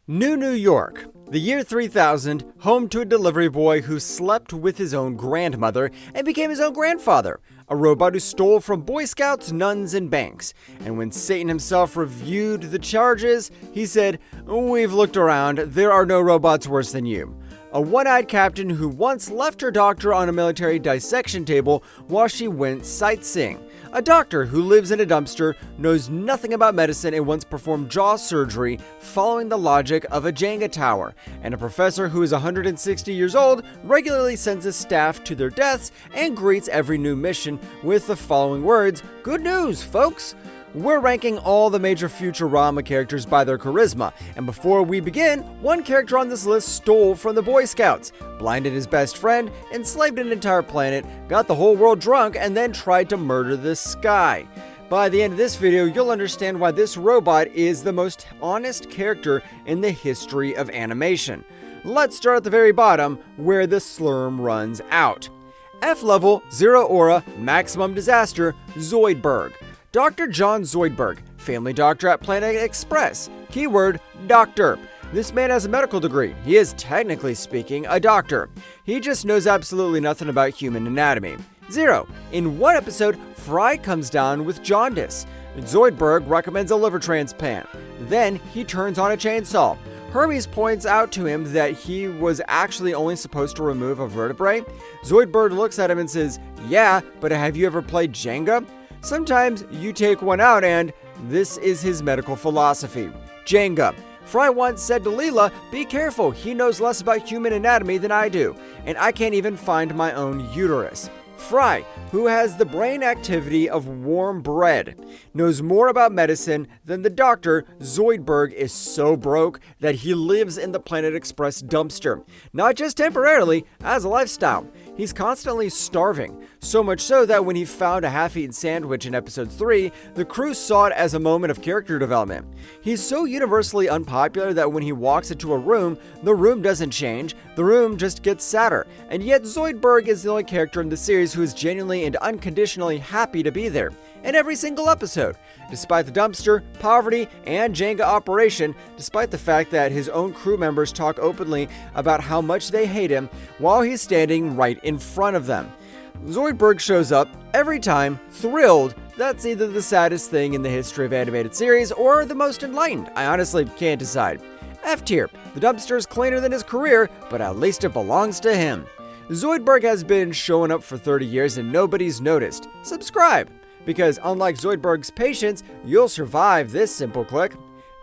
New York, the year 3000, home to a delivery boy who slept with his own grandmother and became his own grandfather, a robot who stole from Boy Scouts, nuns, and banks. And when Satan himself reviewed the charges, he said, "We've looked around, there are no robots worse than you." A one-eyed captain who once left her doctor on a military dissection table while she went sightseeing. A doctor who lives in a dumpster, knows nothing about medicine, and once performed jaw surgery following the logic of a Jenga tower. And a professor who is 160 years old, regularly sends his staff to their deaths and greets every new mission with the following words: "Good news, folks!" We're ranking all the major Futurama characters by their charisma, and before we begin, one character on this list stole from the Boy Scouts, blinded his best friend, enslaved an entire planet, got the whole world drunk, and then tried to murder the sky. By the end of this video, you'll understand why this robot is the most honest character in the history of animation. Let's start at the very bottom, where the slurm runs out. F level, 0 aura, maximum disaster, Zoidberg. Dr. John Zoidberg, family doctor at Planet Express. Keyword, doctor. This man has a medical degree. He is, technically speaking, a doctor. He just knows absolutely nothing about human anatomy. 0. In one episode, Fry comes down with jaundice. Zoidberg recommends a liver transplant. Then he turns on a chainsaw. Hermes points out to him that he was actually only supposed to remove a vertebrae. Zoidberg looks at him and says, "Yeah, but have you ever played Jenga? Sometimes you take one out," and this is his medical philosophy. Jenga. Fry once said to Leela, "Be careful, he knows less about human anatomy than I do, and I can't even find my own uterus." Fry, who has the brain activity of warm bread, knows more about medicine than the doctor. Zoidberg is so broke that he lives in the Planet Express dumpster, not just temporarily, as a lifestyle. He's constantly starving, so much so that when he found a half-eaten sandwich in episode 3, the crew saw it as a moment of character development. He's so universally unpopular that when he walks into a room, the room doesn't change, the room just gets sadder. And yet Zoidberg is the only character in the series who is genuinely and unconditionally happy to be there, in every single episode. Despite the dumpster, poverty, and Jenga operation, despite the fact that his own crew members talk openly about how much they hate him while he's standing right in front of them. Zoidberg shows up every time, thrilled. That's either the saddest thing in the history of animated series or the most enlightened. I honestly can't decide. F tier. The dumpster is cleaner than his career, but at least it belongs to him. Zoidberg has been showing up for 30 years and nobody's noticed. Subscribe, because unlike Zoidberg's patience, you'll survive this simple click.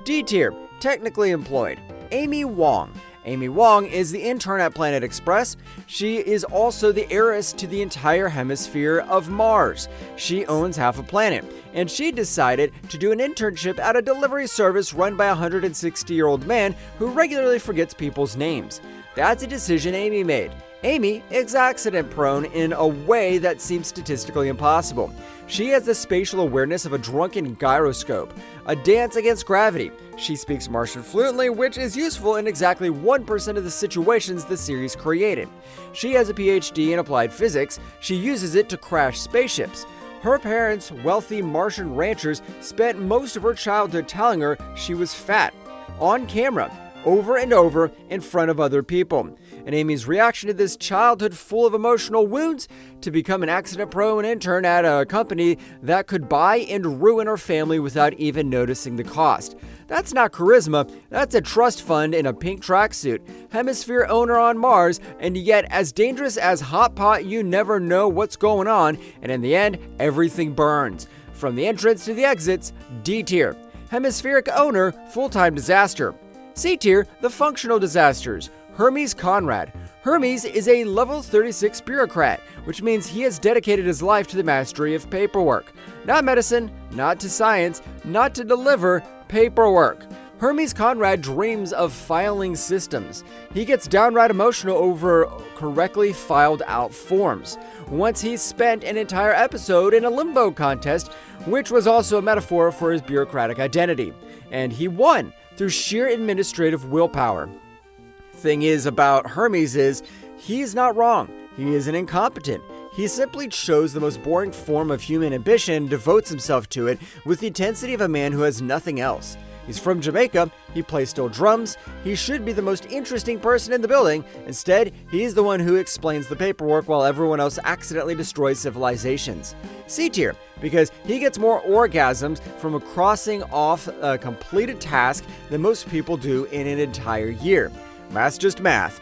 D tier. Technically employed. Amy Wong. Amy Wong is the intern at Planet Express. She is also the heiress to the entire hemisphere of Mars. She owns half a planet, and she decided to do an internship at a delivery service run by a 160-year-old man who regularly forgets people's names. That's a decision Amy made. Amy is accident-prone in a way that seems statistically impossible. She has the spatial awareness of a drunken gyroscope, a dance against gravity. She speaks Martian fluently, which is useful in exactly 1% of the situations the series created. She has a PhD in applied physics. She uses it to crash spaceships. Her parents, wealthy Martian ranchers, spent most of her childhood telling her she was fat, on camera, over and over in front of other people. And Amy's reaction to this childhood full of emotional wounds to become an accident-prone intern at a company that could buy and ruin her family without even noticing the cost. That's not charisma, that's a trust fund in a pink tracksuit, hemisphere owner on Mars, and yet as dangerous as hot pot. You never know what's going on, and in the end, everything burns. From the entrance to the exits, D tier. Hemispheric owner, full-time disaster. C tier, the functional disasters. Hermes Conrad. Hermes is a level 36 bureaucrat, which means he has dedicated his life to the mastery of paperwork. Not medicine, not to science, not to deliver, paperwork. Hermes Conrad dreams of filing systems. He gets downright emotional over correctly filed out forms. Once he spent an entire episode in a limbo contest, which was also a metaphor for his bureaucratic identity. And he won through sheer administrative willpower. Thing is about Hermes is, he's not wrong. He isn't incompetent. He simply chose the most boring form of human ambition and devotes himself to it with the intensity of a man who has nothing else. He's from Jamaica, he plays steel drums, he should be the most interesting person in the building. Instead, he's the one who explains the paperwork while everyone else accidentally destroys civilizations. C tier, because he gets more orgasms from crossing off a completed task than most people do in an entire year. Math's just math.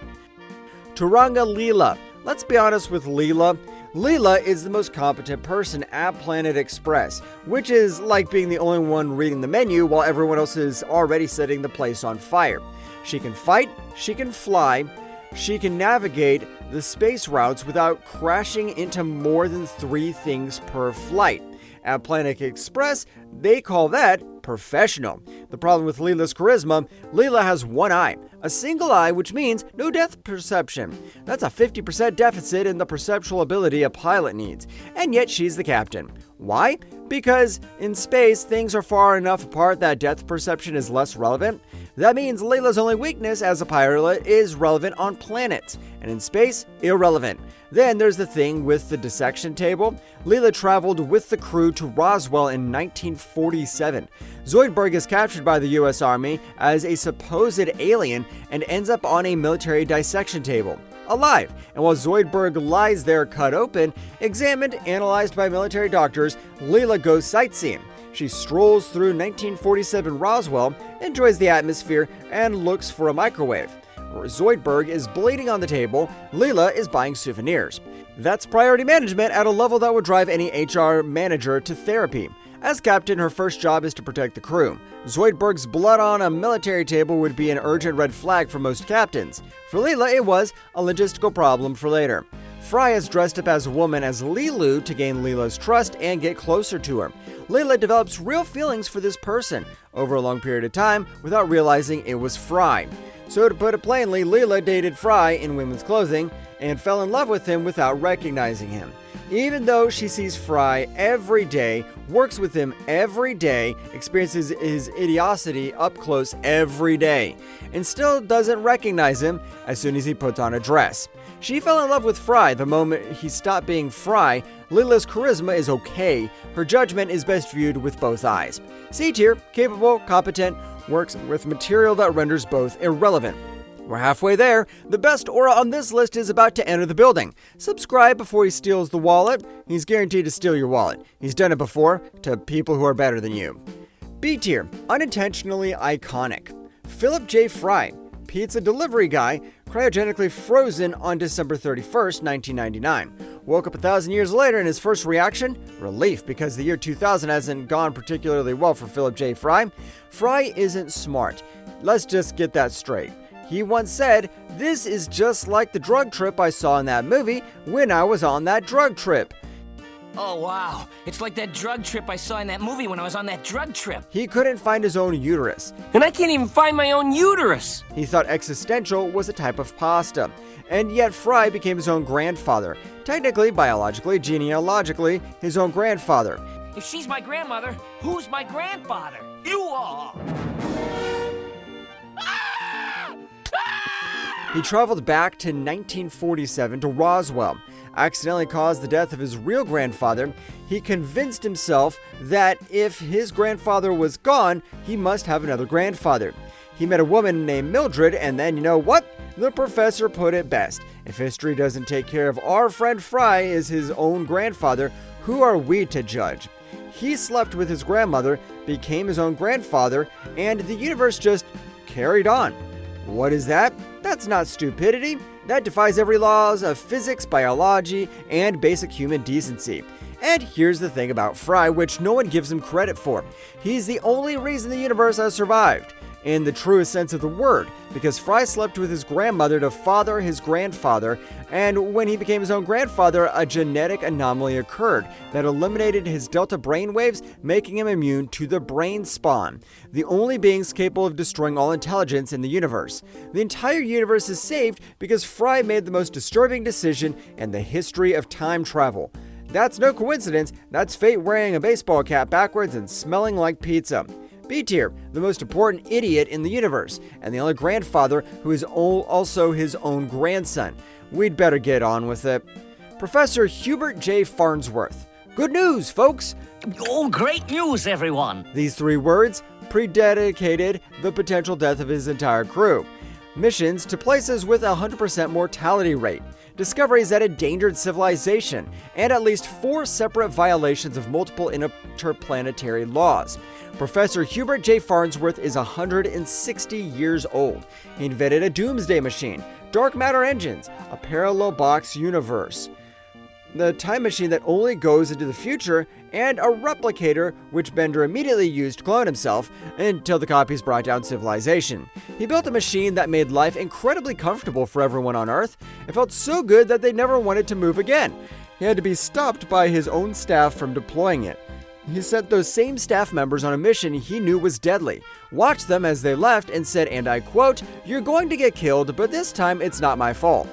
Turanga Leela. Let's be honest with Leela. Leela is the most competent person at Planet Express, which is like being the only one reading the menu while everyone else is already setting the place on fire. She can fight, she can fly, she can navigate the space routes without crashing into more than 3 things per flight. At Planet Express, they call that professional. The problem with Leela's charisma, Leela has one eye. A single eye, which means no depth perception. That's a 50% deficit in the perceptual ability a pilot needs. And yet she's the captain. Why? Because in space, things are far enough apart that depth perception is less relevant. That means Leela's only weakness as a pilot is relevant on planets, and in space, irrelevant. Then there's the thing with the dissection table. Leela traveled with the crew to Roswell in 1947. Zoidberg is captured by the US Army as a supposed alien and ends up on a military dissection table, alive. And while Zoidberg lies there cut open, examined, analyzed by military doctors, Leela goes sightseeing. She strolls through 1947 Roswell, enjoys the atmosphere, and looks for a microwave. Zoidberg is bleeding on the table, Leela is buying souvenirs. That's priority management at a level that would drive any HR manager to therapy. As captain, her first job is to protect the crew. Zoidberg's blood on a military table would be an urgent red flag for most captains. For Leela, it was a logistical problem for later. Fry is dressed up as a woman as Leelu to gain Leela's trust and get closer to her. Leela develops real feelings for this person over a long period of time without realizing it was Fry. So to put it plainly, Leela dated Fry in women's clothing and fell in love with him without recognizing him. Even though she sees Fry every day, works with him every day, experiences his idiocy up close every day, and still doesn't recognize him as soon as he puts on a dress. She fell in love with Fry the moment he stopped being Fry. Leela's charisma is okay. Her judgment is best viewed with both eyes. C tier, capable, competent, works with material that renders both irrelevant. We're halfway there. The best aura on this list is about to enter the building. Subscribe before he steals the wallet. He's guaranteed to steal your wallet. He's done it before to people who are better than you. B tier, unintentionally iconic. Philip J. Fry, pizza delivery guy, cryogenically frozen on December 31st, 1999. Woke up 1,000 years later and his first reaction? Relief, because the year 2000 hasn't gone particularly well for Philip J. Fry. Fry isn't smart. Let's just get that straight. He once said, "This is just like the drug trip I saw in that movie when I was on that drug trip." Oh, wow. It's like that drug trip I saw in that movie when I was on that drug trip. He couldn't find his own uterus. And I can't even find my own uterus. He thought existential was a type of pasta. And yet Fry became his own grandfather. Technically, biologically, genealogically, his own grandfather. If she's my grandmother, who's my grandfather? You are. He traveled back to 1947 to Roswell, accidentally caused the death of his real grandfather. He convinced himself that if his grandfather was gone, he must have another grandfather. He met a woman named Mildred, and then, you know what? The professor put it best. If history doesn't take care of our friend Fry as his own grandfather, who are we to judge? He slept with his grandmother, became his own grandfather, and the universe just carried on. What is that? That's not stupidity. That defies every laws of physics, biology, and basic human decency. And here's the thing about Fry, which no one gives him credit for. He's the only reason the universe has survived, in the truest sense of the word, because Fry slept with his grandmother to father his grandfather, and when he became his own grandfather, a genetic anomaly occurred that eliminated his delta brainwaves, making him immune to the brain spawn, the only beings capable of destroying all intelligence in the universe. The entire universe is saved because Fry made the most disturbing decision in the history of time travel. That's no coincidence, that's fate wearing a baseball cap backwards and smelling like pizza. B tier, the most important idiot in the universe, and the only grandfather who is also his own grandson. We'd better get on with it. Professor Hubert J. Farnsworth. Good news, folks! Oh, great news, everyone! These 3 words, predicated the potential death of his entire crew. Missions to places with a 100% mortality rate, discoveries that endangered civilization, and at least 4 separate violations of multiple interplanetary laws. Professor Hubert J. Farnsworth is 160 years old. He invented a doomsday machine, dark matter engines, a parallel box universe, the time machine that only goes into the future, and a replicator which Bender immediately used to clone himself until the copies brought down civilization. He built a machine that made life incredibly comfortable for everyone on Earth. It felt so good that they never wanted to move again. He had to be stopped by his own staff from deploying it. He sent those same staff members on a mission he knew was deadly, watched them as they left, and said, and I quote, "You're going to get killed, but this time it's not my fault."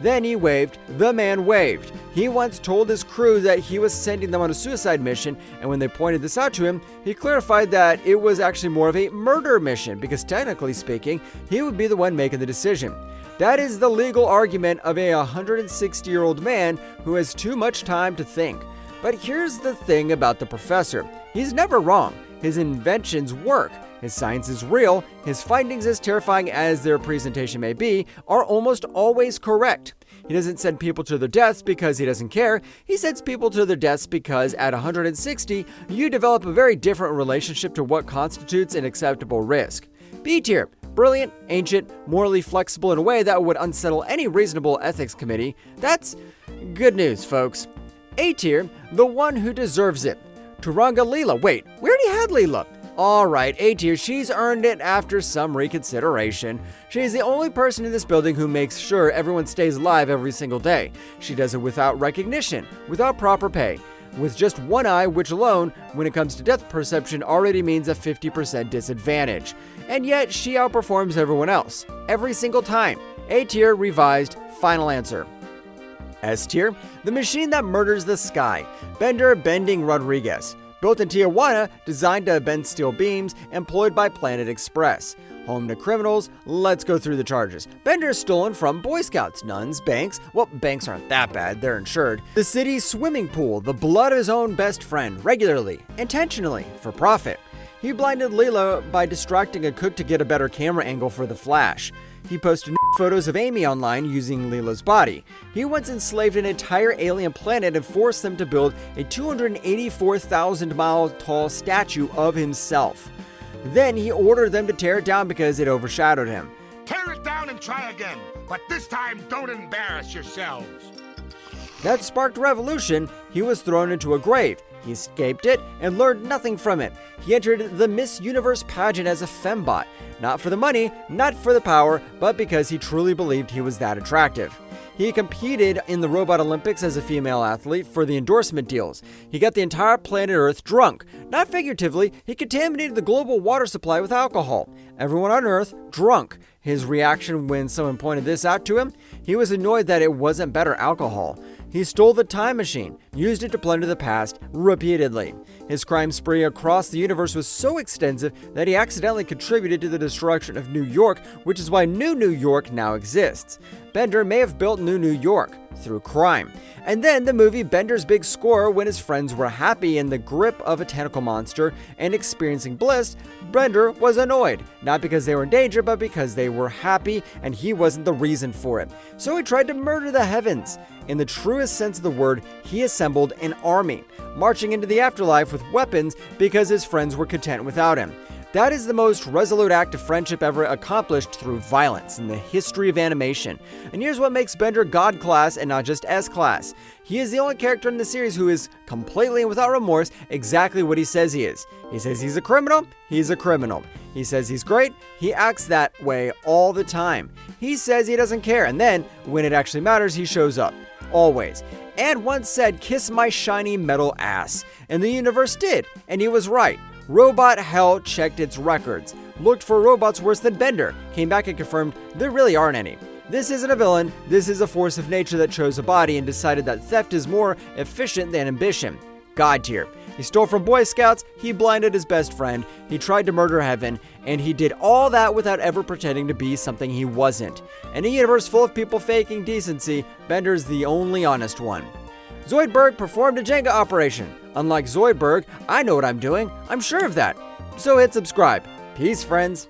Then he waved. The man waved. He once told his crew that he was sending them on a suicide mission, and when they pointed this out to him, he clarified that it was actually more of a murder mission because technically speaking, he would be the one making the decision. That is the legal argument of a 160-year-old man who has too much time to think. But here's the thing about the professor. He's never wrong. His inventions work. His science is real. His findings, as terrifying as their presentation may be, are almost always correct. He doesn't send people to their deaths because he doesn't care. He sends people to their deaths because at 160, you develop a very different relationship to what constitutes an acceptable risk. B tier. Brilliant, ancient, morally flexible in a way that would unsettle any reasonable ethics committee. That's good news, folks. A tier. The one who deserves it. Turanga Leela. Wait, we already had Leela. Alright, A tier, she's earned it after some reconsideration. She's the only person in this building who makes sure everyone stays alive every single day. She does it without recognition, without proper pay, with just one eye, which alone, when it comes to depth perception, already means a 50% disadvantage. And yet, she outperforms everyone else, every single time. A tier, revised, final answer. S tier, the machine that murders the sky. Bender Bending Rodríguez. Built in Tijuana, designed to bend steel beams, employed by Planet Express. Home to criminals, let's go through the charges. Bender is stolen from Boy Scouts, nuns, banks. Well, banks aren't that bad, they're insured. The city's swimming pool, the blood of his own best friend, regularly, intentionally, for profit. He blinded Leela by distracting a cook to get a better camera angle for the flash. He posted photos of Amy online using Leela's body. He once enslaved an entire alien planet and forced them to build a 284,000-mile tall statue of himself. Then he ordered them to tear it down because it overshadowed him. Tear it down and try again, but this time don't embarrass yourselves. That sparked revolution. He was thrown into a grave. He escaped it and learned nothing from it. He entered the Miss Universe pageant as a fembot. Not for the money, not for the power, but because he truly believed he was that attractive. He competed in the Robot Olympics as a female athlete for the endorsement deals. He got the entire planet Earth drunk. Not figuratively, he contaminated the global water supply with alcohol. Everyone on Earth drunk. His reaction when someone pointed this out to him? He was annoyed that it wasn't better alcohol. He stole the time machine, used it to plunder the past repeatedly. His crime spree across the universe was so extensive that he accidentally contributed to the destruction of New York, which is why New York now exists. Bender may have built New York through crime. And then the movie Bender's Big Score, when his friends were happy in the grip of a tentacle monster and experiencing bliss, Bender was annoyed. Not because they were in danger, but because they were happy and he wasn't the reason for it. So he tried to murder the heavens. In the truest sense of the word, he assembled an army, marching into the afterlife with weapons because his friends were content without him. That is the most resolute act of friendship ever accomplished through violence in the history of animation. And here's what makes Bender God class and not just S class. He is the only character in the series who is completely and without remorse exactly what he says he is. He says he's a criminal, he's a criminal. He says he's great, he acts that way all the time. He says he doesn't care, and then, when it actually matters, he shows up. Always. And once said, "Kiss my shiny metal ass." And the universe did, and he was right. Robot Hell checked its records, looked for robots worse than Bender, came back and confirmed there really aren't any. This isn't a villain, this is a force of nature that chose a body and decided that theft is more efficient than ambition. God tier. He stole from Boy Scouts, he blinded his best friend, he tried to murder heaven, and he did all that without ever pretending to be something he wasn't. In a universe full of people faking decency, Bender's the only honest one. Zoidberg performed a Jenga operation. Unlike Zoidberg, I know what I'm doing. I'm sure of that. So hit subscribe. Peace, friends.